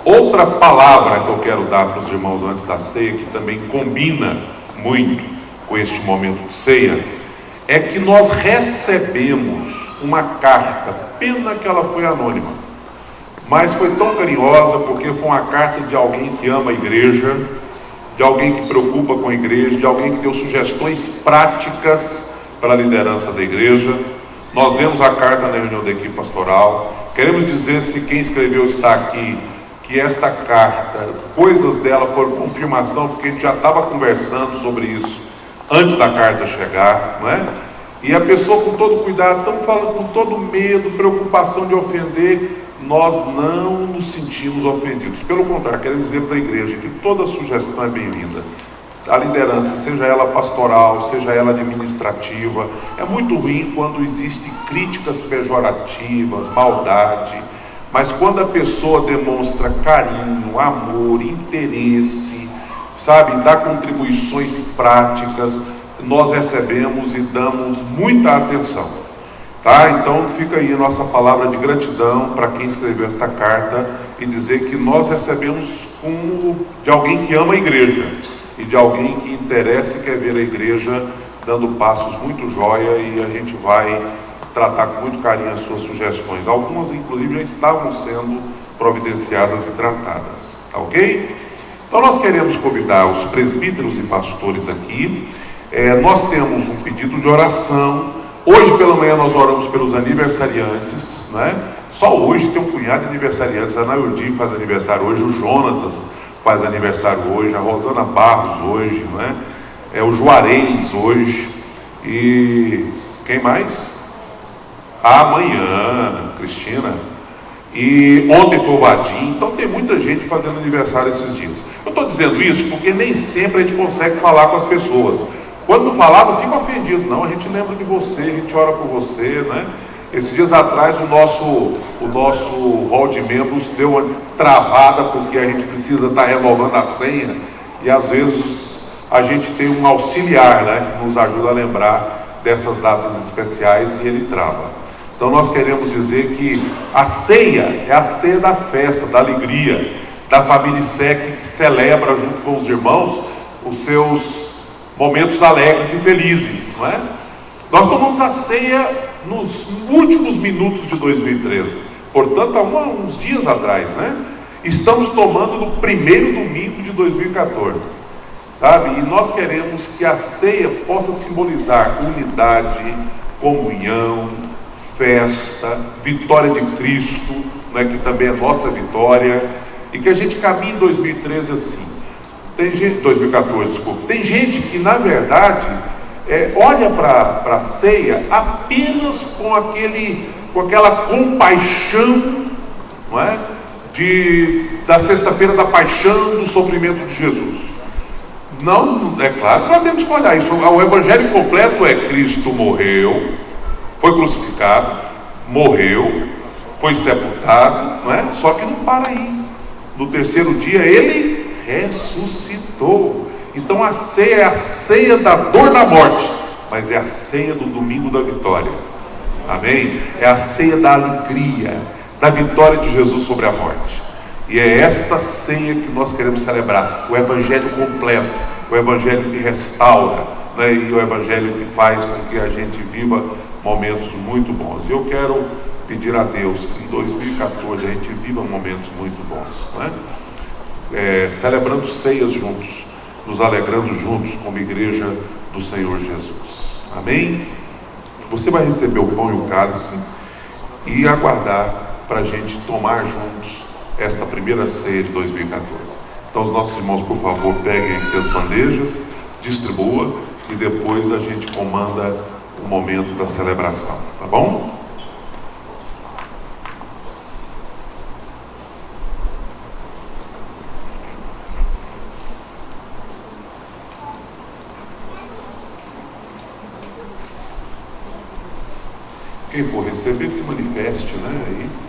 Outra palavra que eu quero dar para os irmãos antes da ceia, que também combina muito com este momento de ceia, é que nós recebemos uma carta, pena que ela foi anônima, mas foi tão carinhosa, porque foi uma carta de alguém que ama a igreja, de alguém que preocupa com a igreja, de alguém que deu sugestões práticas para a liderança da igreja. Nós lemos a carta na reunião da equipe pastoral. Queremos dizer, se quem escreveu está aqui, que esta carta, coisas dela foram confirmação, porque a gente já estava conversando sobre isso antes da carta chegar, não é? E a pessoa, com todo cuidado, estamos falando com todo medo, preocupação de ofender. Nós não nos sentimos ofendidos. Pelo contrário, queremos dizer para a igreja que toda sugestão é bem-vinda. A liderança, seja ela pastoral, seja ela administrativa, é muito ruim quando existem críticas pejorativas, maldade. Mas quando a pessoa demonstra carinho, amor, interesse, sabe, dá contribuições práticas, nós recebemos e damos muita atenção, tá? Então fica aí a nossa palavra de gratidão para quem escreveu esta carta e dizer que nós recebemos de alguém que ama a igreja e de alguém que interessa e quer ver a igreja dando passos muito jóia, e a gente vai tratar com muito carinho as suas sugestões. Algumas, inclusive, já estavam sendo providenciadas e tratadas. Tá ok? Então, nós queremos convidar os presbíteros e pastores aqui. Nós temos um pedido de oração. Hoje pela manhã nós oramos pelos aniversariantes, né? Só hoje tem um punhado de aniversariantes. A Naildi faz aniversário hoje, o Jonatas faz aniversário hoje, a Rosana Barros hoje, né? O Juarez hoje. E quem mais? Amanhã, Cristina. E ontem foi o Vadim. Então tem muita gente fazendo aniversário esses dias. Eu estou dizendo isso porque nem sempre a gente consegue falar com as pessoas. Quando não falar, não fica ofendido, não. A gente lembra de você, a gente ora por você, né? Esses dias atrás o nosso hall de membros deu uma travada, porque a gente precisa estar renovando a senha, e às vezes a gente tem um auxiliar, né, que nos ajuda a lembrar dessas datas especiais, e ele trava. Então nós queremos dizer que a ceia é a ceia da festa, da alegria, da família ISEC, que celebra junto com os irmãos os seus momentos alegres e felizes, não é? Nós tomamos a ceia nos últimos minutos de 2013, portanto há uns dias atrás, né? Estamos tomando no primeiro domingo de 2014, sabe? E nós queremos que a ceia possa simbolizar unidade, comunhão, festa, vitória de Cristo, né, que também é nossa vitória, e que a gente caminhe em 2013 assim. Tem gente, 2014, desculpa. Tem gente que na verdade olha para a ceia apenas com aquela compaixão, não é? Da sexta-feira da paixão, do sofrimento de Jesus. Não, é claro que nós temos que olhar isso. O evangelho completo é: Cristo morreu, foi crucificado, morreu, foi sepultado, não é? Só que não para aí. No terceiro dia ele ressuscitou. Então a ceia é a ceia da dor da morte, mas é a ceia do domingo da vitória. Amém? É a ceia da alegria, da vitória de Jesus sobre a morte. E é esta ceia que nós queremos celebrar, o evangelho completo, o evangelho que restaura, né? E o evangelho que faz com que a gente viva momentos muito bons. Eu quero pedir a Deus que em 2014 a gente viva momentos muito bons, né? Celebrando ceias juntos, nos alegrando juntos como igreja do Senhor Jesus. Amém? Você vai receber o pão e o cálice e aguardar para a gente tomar juntos esta primeira ceia de 2014. Então os nossos irmãos, por favor, peguem aqui as bandejas, distribua, e depois a gente comanda o momento da celebração, tá bom? Quem for receber, se manifeste, né? Aí.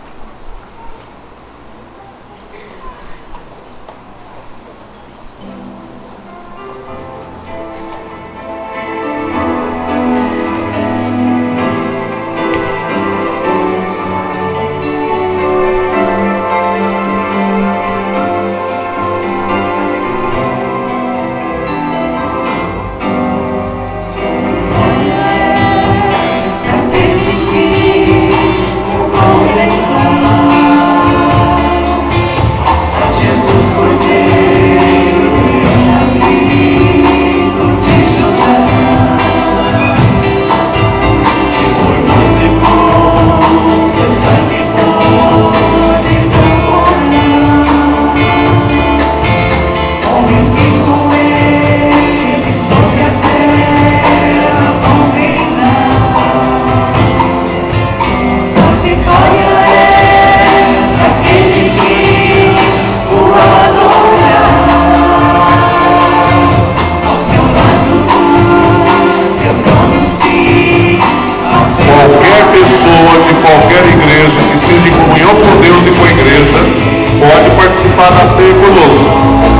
Participar da ceia conosco,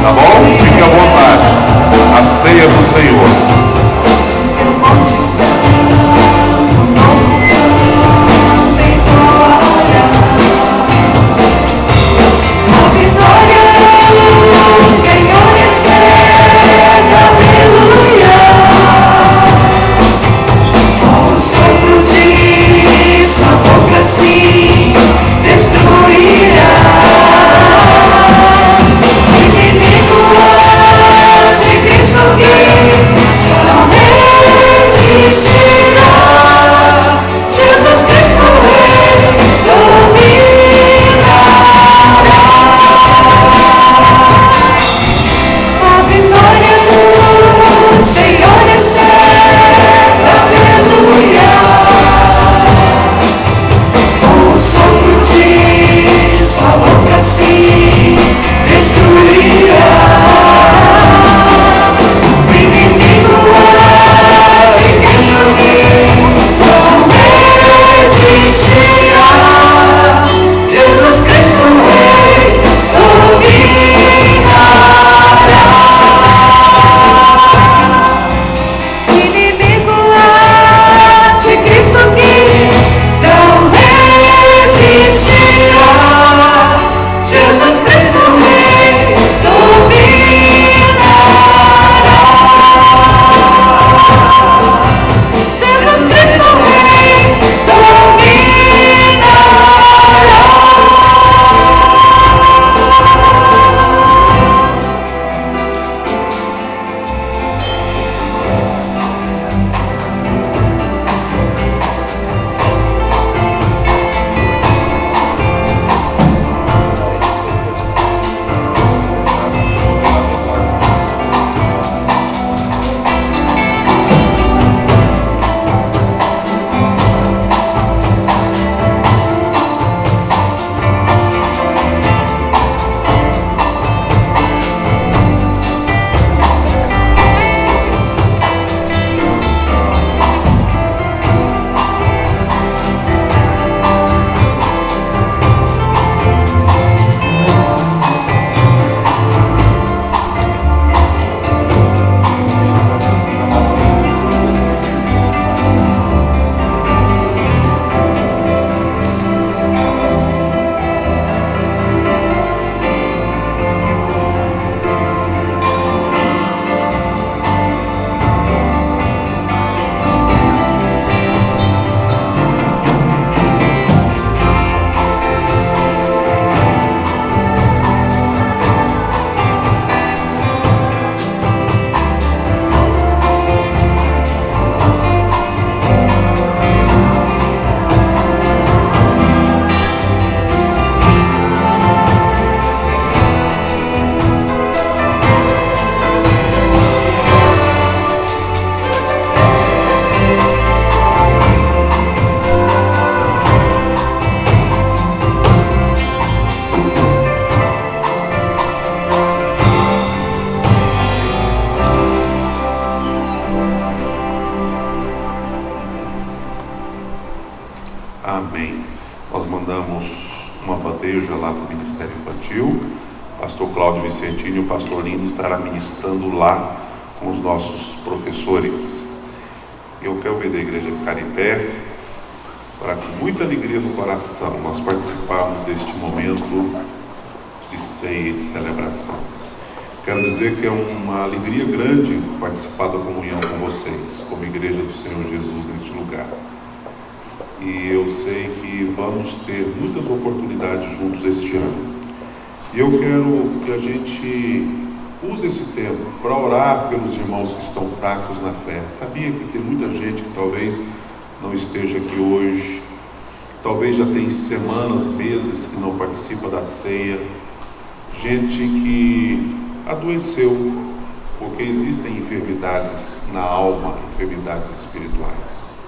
tá bom? Fique à vontade. A ceia do Senhor. Não resiste. uma bandeja lá para o Ministério Infantil. O pastor Cláudio Vicentini e o pastor Lino estará ministrando lá com os nossos professores. Eu quero ver a igreja ficar em pé, para com muita alegria no coração nós participarmos deste momento de ceia e de celebração. Quero dizer que é uma alegria grande participar da comunhão com vocês, como igreja do Senhor Jesus neste lugar. E eu sei que vamos ter muitas oportunidades juntos este ano. E eu quero que a gente use esse tempo para orar pelos irmãos que estão fracos na fé. Sabia que tem muita gente que talvez não esteja aqui hoje, talvez já tem semanas, meses que não participa da ceia, gente que adoeceu, porque existem enfermidades na alma, enfermidades espirituais.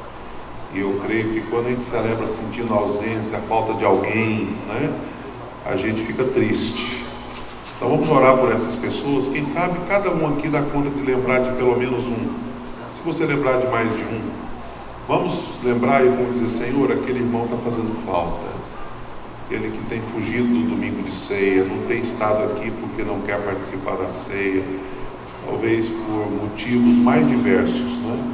E eu creio que quando a gente celebra sentindo a ausência, a falta de alguém, né, a gente fica triste. Então vamos orar por essas pessoas. Quem sabe cada um aqui dá conta de lembrar de pelo menos um. Se você lembrar de mais de um, vamos lembrar e vamos dizer: Senhor, aquele irmão está fazendo falta, aquele que tem fugido do domingo de ceia, não tem estado aqui porque não quer participar da ceia, talvez por motivos mais diversos, né?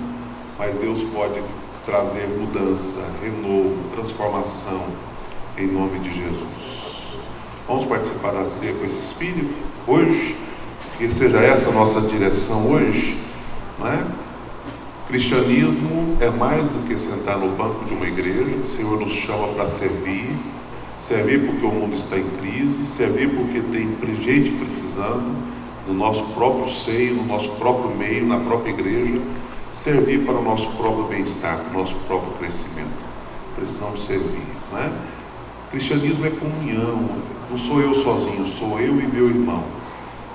Mas Deus pode trazer mudança, renovo, transformação, em nome de Jesus. Vamos participar da ceia com esse espírito hoje, que seja essa a nossa direção hoje, né? Cristianismo é mais do que sentar no banco de uma igreja. O Senhor nos chama para servir porque o mundo está em crise, servir porque tem gente precisando, no nosso próprio seio, no nosso próprio meio, na própria igreja, servir para o nosso próprio bem-estar, para o nosso próprio crescimento. Precisamos servir, né? Cristianismo é comunhão, não sou eu sozinho, sou eu e meu irmão.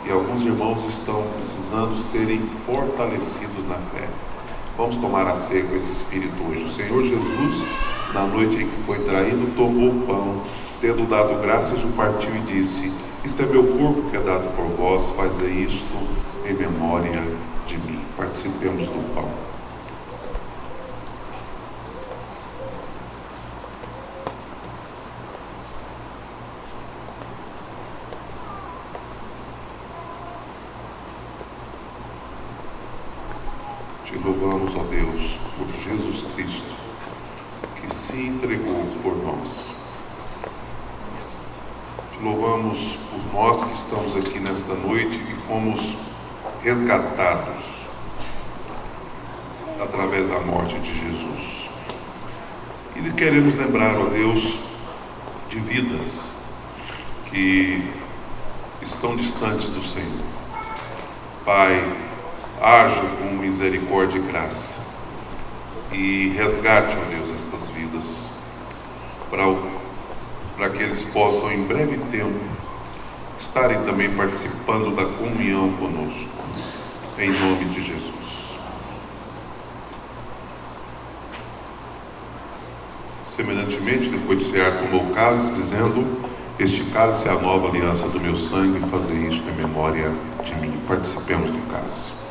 E alguns irmãos estão precisando serem fortalecidos na fé. Vamos tomar a ceia com esse espírito hoje. O Senhor Jesus, na noite em que foi traído, tomou o pão, tendo dado graças, o partiu e disse: isto é meu corpo que é dado por vós, fazei isto em memória de mim. Participemos do pão. Te louvamos, ó Deus, por Jesus Cristo, que se entregou por nós. Te louvamos por nós que estamos aqui nesta noite e fomos resgatados através da morte de Jesus. E queremos lembrar, ó Deus, de vidas que estão distantes do Senhor. Pai, haja com misericórdia e graça e resgate, ó Deus, estas vidas, para que eles possam em breve tempo estarem também participando da comunhão conosco, em nome de Jesus. Semelhantemente, depois de cear, tomou o cálice, dizendo: este cálice é a nova aliança do meu sangue, fazei isto em memória de mim. Participemos do cálice.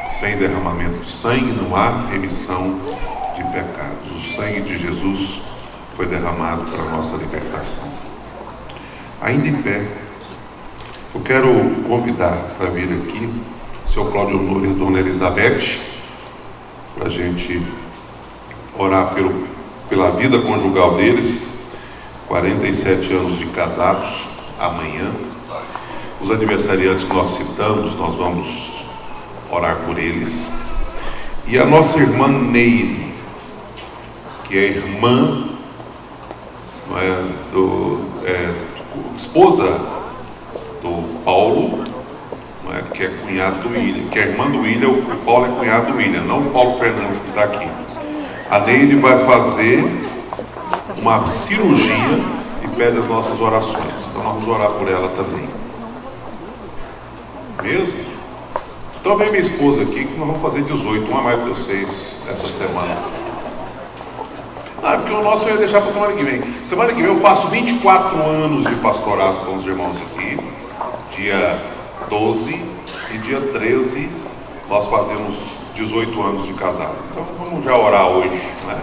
Sem derramamento de sangue não há remissão de pecados. O sangue de Jesus foi derramado para a nossa libertação. Ainda em pé, eu quero convidar para vir aqui o Sr. Cláudio Honor e a Dona Elizabeth, para a gente orar pela vida conjugal deles. 47 anos de casados amanhã. Os aniversariantes que nós citamos, nós vamos orar por eles. E a nossa irmã Neire, que é irmã, esposa do Paulo, que é cunhado do William, que é irmã do William. O Paulo é cunhado do William, não o Paulo Fernandes que está aqui. A Neire vai fazer uma cirurgia e pede as nossas orações, então nós vamos orar por ela também. Mesmo? Então vem minha esposa aqui, que nós vamos fazer 18, uma mais que vocês essa semana. Porque o nosso eu ia deixar para a semana que vem. Semana que vem eu faço 24 anos de pastorado com os irmãos aqui, dia 12 e dia 13 nós fazemos 18 anos de casado. Então vamos já orar hoje, né,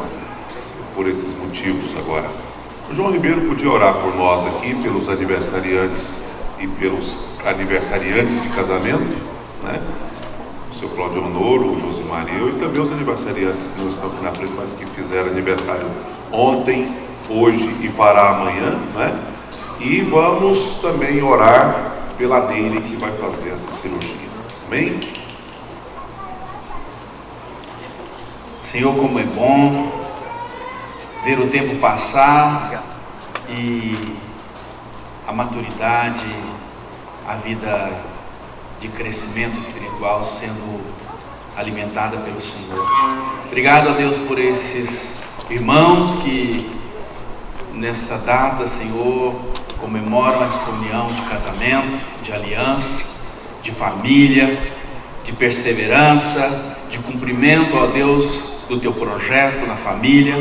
por esses motivos agora. O João Ribeiro podia orar por nós aqui, pelos aniversariantes e pelos aniversariantes de casamento, né? O seu Cláudio Honoro, o Josimar e eu, e também os aniversariantes que não estão aqui na frente, mas que fizeram aniversário ontem, hoje e fará amanhã, né? E vamos também orar pela Neire, que vai fazer essa cirurgia. Amém? Senhor, como é bom ver o tempo passar e a maturidade, a vida de crescimento espiritual sendo alimentada pelo Senhor. Obrigado a Deus por esses irmãos que nessa data, Senhor, comemoram essa união de casamento, de aliança, de família, de perseverança, de cumprimento, ó Deus, do teu projeto na família.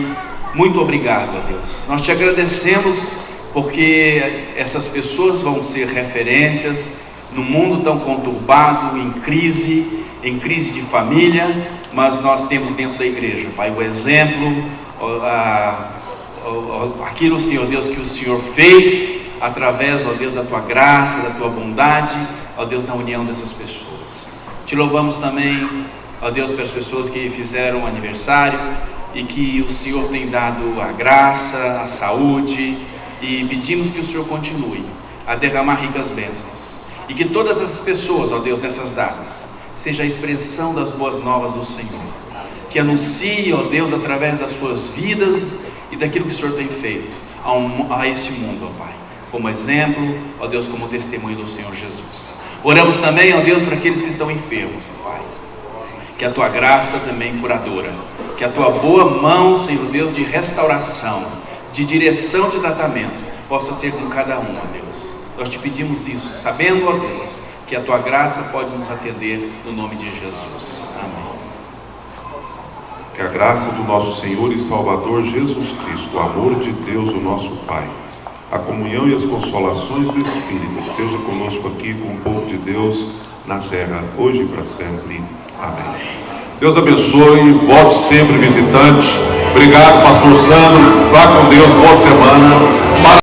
Muito obrigado, ó Deus. Nós te agradecemos porque essas pessoas vão ser referências num mundo tão conturbado, em crise de família, mas nós temos dentro da igreja, Pai, o exemplo, aquilo, Senhor Deus, que o Senhor fez através, ó Deus, da tua graça, da tua bondade, ó Deus, na união dessas pessoas. Te louvamos também, ó Deus, pelas pessoas que fizeram o aniversário e que o Senhor tem dado a graça, a saúde, e pedimos que o Senhor continue a derramar ricas bênçãos e que todas as pessoas, ó Deus, nessas datas, seja a expressão das boas novas do Senhor, que anuncie, ó Deus, através das suas vidas e daquilo que o Senhor tem feito a esse mundo, ó Pai, como exemplo, ó Deus, como testemunho do Senhor Jesus. Oramos também, ó Deus, para aqueles que estão enfermos, ó Pai, que a tua graça também curadora, que a tua boa mão, Senhor Deus, de restauração, de direção de tratamento, possa ser com cada um, ó Deus. Nós te pedimos isso, sabendo, ó Deus, que a tua graça pode nos atender no nome de Jesus. Amém. Que a graça do nosso Senhor e Salvador Jesus Cristo, o amor de Deus, o nosso Pai, a comunhão e as consolações do Espírito esteja conosco aqui com o povo de Deus na terra, hoje e para sempre. Amém. Deus abençoe, volte sempre visitante. Obrigado, pastor Sandro. Vá com Deus, boa semana.